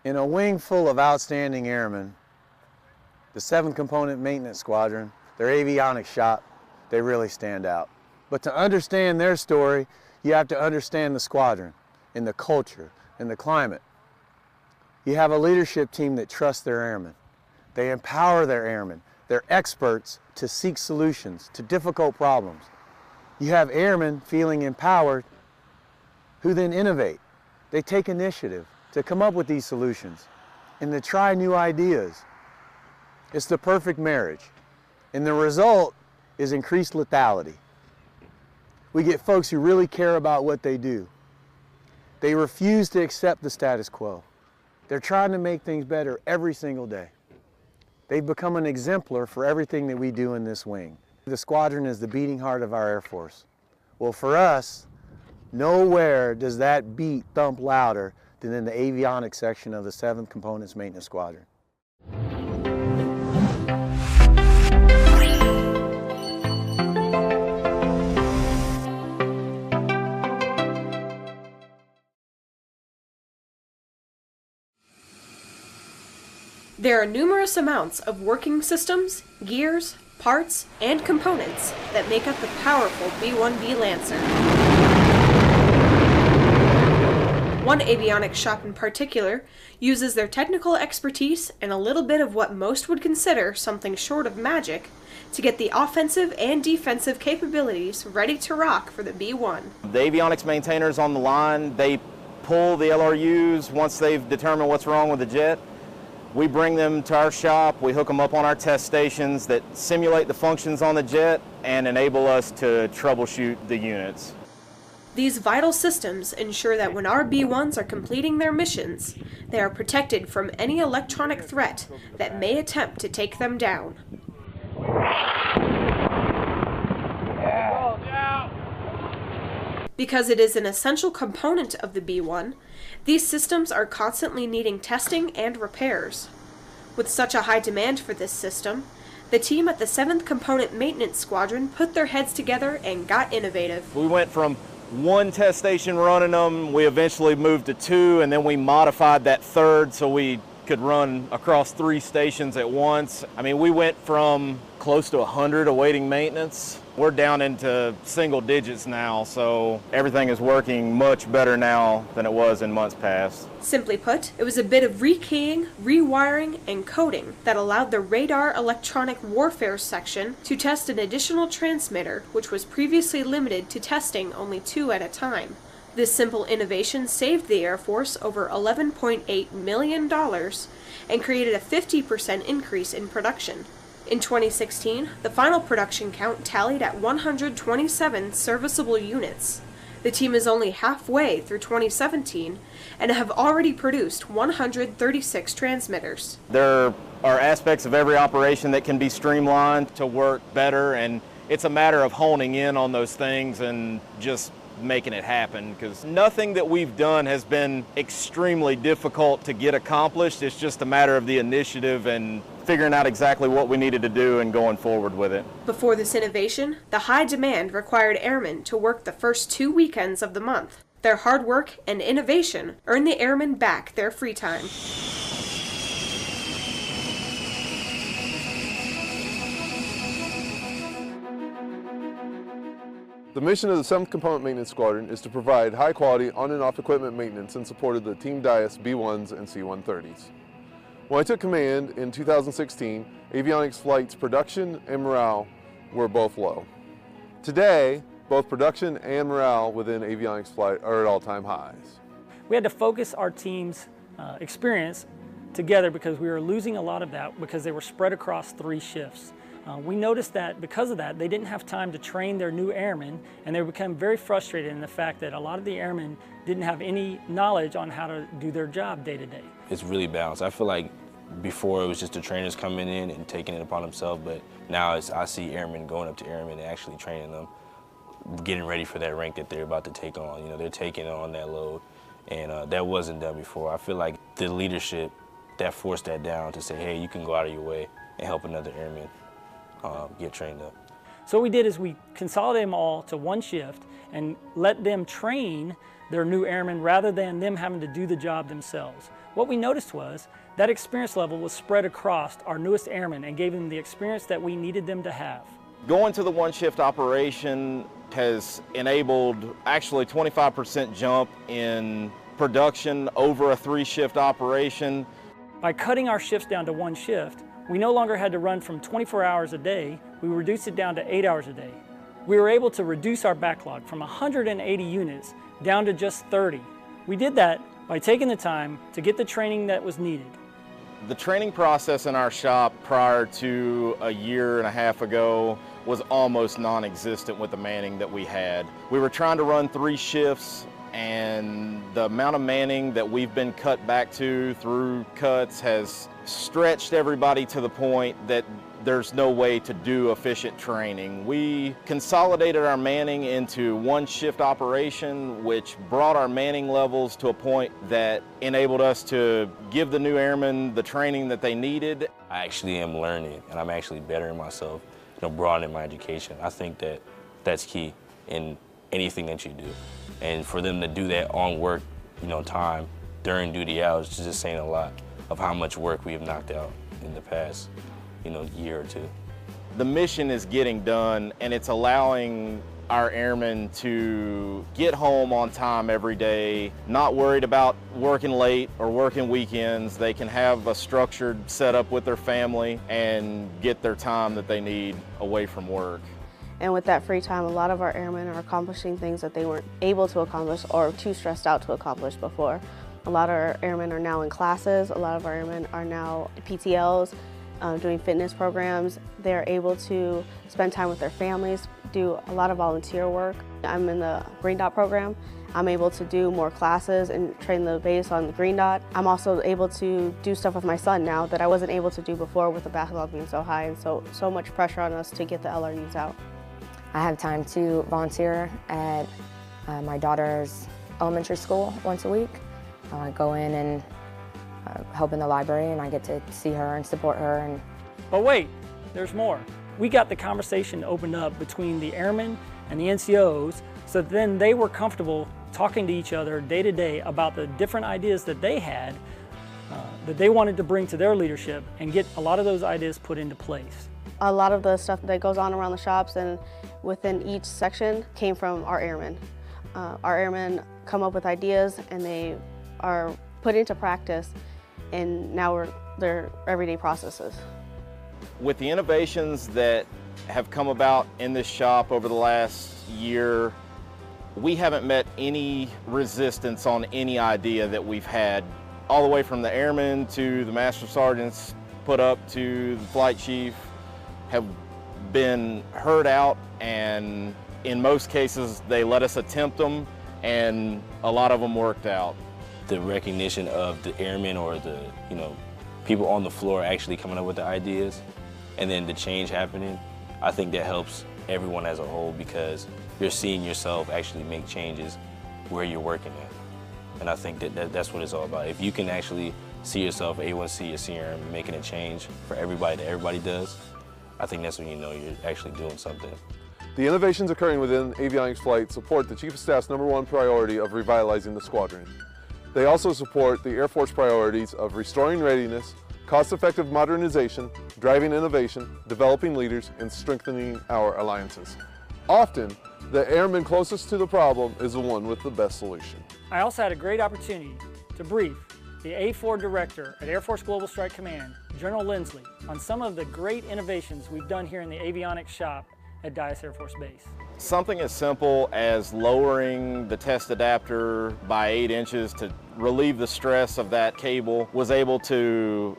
In a wing full of outstanding airmen, the 7th Component Maintenance Squadron, their avionics shop, they really stand out. But to understand their story, you have to understand the squadron and the culture and the climate. You have a leadership team that trusts their airmen. They empower their airmen. They're experts to seek solutions to difficult problems. You have airmen feeling empowered who then innovate. They take initiative to come up with these solutions and to try new ideas. It's the perfect marriage. And the result is increased lethality. We get folks who really care about what they do. They refuse to accept the status quo. They're trying to make things better every single day. They've become an exemplar for everything that we do in this wing. The squadron is the beating heart of our Air Force. Well, for us, nowhere does that beat thump louder than in the avionics section of the 7th Components Maintenance Squadron. There are numerous amounts of working systems, gears, parts, and components that make up the powerful B-1B Lancer. One avionics shop in particular uses their technical expertise and a little bit of what most would consider something short of magic to get the offensive and defensive capabilities ready to rock for the B-1. The avionics maintainers on the line, they pull the LRUs once they've determined what's wrong with the jet. We bring them to our shop, we hook them up on our test stations that simulate the functions on the jet and enable us to troubleshoot the units. These vital systems ensure that when our B-1s are completing their missions, they are protected from any electronic threat that may attempt to take them down. Because it is an essential component of the B-1, these systems are constantly needing testing and repairs. With such a high demand for this system, the team at the 7th Component Maintenance Squadron put their heads together and got innovative. We went from one test station running them, we eventually moved to 2, and then we modified that 3rd so we could run across 3 stations at once. I mean, we went from close to 100 awaiting maintenance. We're down into single digits now, so everything is working much better now than it was in months past. Simply put, it was a bit of rekeying, rewiring, and coding that allowed the Radar Electronic Warfare section to test an additional transmitter, which was previously limited to testing only 2 at a time. This simple innovation saved the Air Force over $11.8 million and created a 50% increase in production. In 2016, the final production count tallied at 127 serviceable units. The team is only halfway through 2017 and have already produced 136 transmitters. There are aspects of every operation that can be streamlined to work better, and it's a matter of honing in on those things and just making it happen, because nothing that we've done has been extremely difficult to get accomplished. It's just a matter of the initiative and figuring out exactly what we needed to do and going forward with it. Before this innovation, the high demand required airmen to work the first 2 weekends of the month. Their hard work and innovation earned the airmen back their free time. The mission of the 7th Component Maintenance Squadron is to provide high-quality on- and off-equipment maintenance in support of the Team Dias B-1s and C-130s. When I took command in 2016, avionics flight's production and morale were both low. Today, both production and morale within avionics flight are at all-time highs. We had to focus our team's experience together because we were losing a lot of that because they were spread across 3 shifts. We noticed that because of that, they didn't have time to train their new airmen, and they became very frustrated in the fact that a lot of the airmen didn't have any knowledge on how to do their job day to day. It's really balanced. I feel like before it was just the trainers coming in and taking it upon themselves, but now I see airmen going up to airmen and actually training them, getting ready for that rank that they're about to take on. You know, they're taking on that load, and that wasn't done before. I feel like the leadership that forced that down to say, hey, you can go out of your way and help another airman get trained up. So what we did is we consolidated them all to one shift and let them train their new airmen rather than them having to do the job themselves. What we noticed was that experience level was spread across our newest airmen and gave them the experience that we needed them to have. Going to the one shift operation has enabled actually 25% jump in production over a 3-shift operation. By cutting our shifts down to one shift, we no longer had to run from 24 hours a day, we reduced it down to 8 hours a day. We were able to reduce our backlog from 180 units down to just 30. We did that by taking the time to get the training that was needed. The training process in our shop prior to a year and a half ago was almost non-existent with the manning that we had. We were trying to run 3 shifts, and the amount of manning that we've been cut back to through cuts has stretched everybody to the point that there's no way to do efficient training. We consolidated our manning into one shift operation, which brought our manning levels to a point that enabled us to give the new airmen the training that they needed. I actually am learning, and I'm actually bettering myself, broadening my education. I think that that's key in anything that you do. And for them to do that on work, time during duty hours is just saying a lot of how much work we have knocked out in the past, year or two. The mission is getting done, and it's allowing our airmen to get home on time every day, not worried about working late or working weekends. They can have a structured setup with their family and get their time that they need away from work. And with that free time, a lot of our airmen are accomplishing things that they weren't able to accomplish or too stressed out to accomplish before. A lot of our airmen are now in classes. A lot of our airmen are now PTLs, doing fitness programs. They're able to spend time with their families, do a lot of volunteer work. I'm in the Green Dot program. I'm able to do more classes and train the base on the Green Dot. I'm also able to do stuff with my son now that I wasn't able to do before with the backlog being so high and so much pressure on us to get the LRUs out. I have time to volunteer at my daughter's elementary school once a week. I go in and help in the library, and I get to see her and support her. But wait, there's more. We got the conversation opened up between the airmen and the NCOs, so then they were comfortable talking to each other day to day about the different ideas that they had that they wanted to bring to their leadership and get a lot of those ideas put into place. A lot of the stuff that goes on around the shops and within each section came from our airmen. Our airmen come up with ideas and they are put into practice, and now they're everyday processes. With the innovations that have come about in this shop over the last year, we haven't met any resistance on any idea that we've had, all the way from the airmen to the master sergeants, put up to the flight chief, have been heard out, and in most cases they let us attempt them, and a lot of them worked out. The recognition of the airmen or the people on the floor actually coming up with the ideas, and then the change happening, I think that helps everyone as a whole, because you're seeing yourself actually make changes where you're working at. And I think that's what it's all about. If you can actually see yourself, A1C, a senior airman, making a change for everybody that everybody does, I think that's when you know you're actually doing something. The innovations occurring within avionics flight support the Chief of Staff's #1 priority of revitalizing the squadron. They also support the Air Force priorities of restoring readiness, cost-effective modernization, driving innovation, developing leaders, and strengthening our alliances. Often, the airman closest to the problem is the one with the best solution. I also had a great opportunity to brief the A4 Director at Air Force Global Strike Command, General Lindsley, on some of the great innovations we've done here in the avionics shop at Dyess Air Force Base. Something as simple as lowering the test adapter by 8 inches to relieve the stress of that cable was able to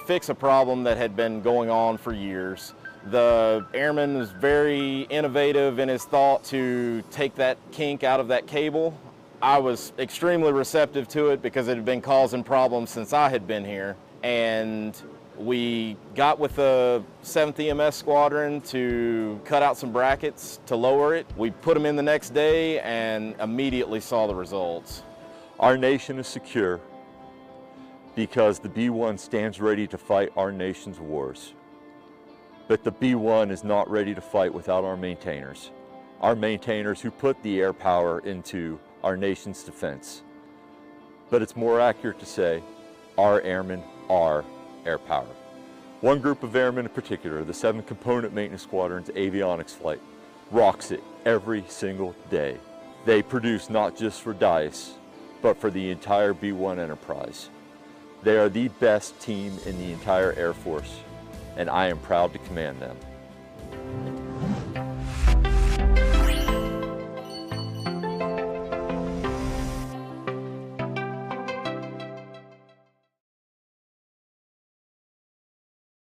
fix a problem that had been going on for years. The airman was very innovative in his thought to take that kink out of that cable. I was extremely receptive to it because it had been causing problems since I had been here. And we got with the 7th EMS Squadron to cut out some brackets to lower it. We put them in the next day and immediately saw the results. Our nation is secure because the B-1 stands ready to fight our nation's wars. But the B-1 is not ready to fight without our maintainers. Our maintainers who put the air power into our nation's defense. But it's more accurate to say our airmen are air power. One group of airmen in particular, the 7 Component Maintenance Squadron's avionics flight, rocks it every single day. They produce not just for DICE, but for the entire B-1 enterprise. They are the best team in the entire Air Force, and I am proud to command them.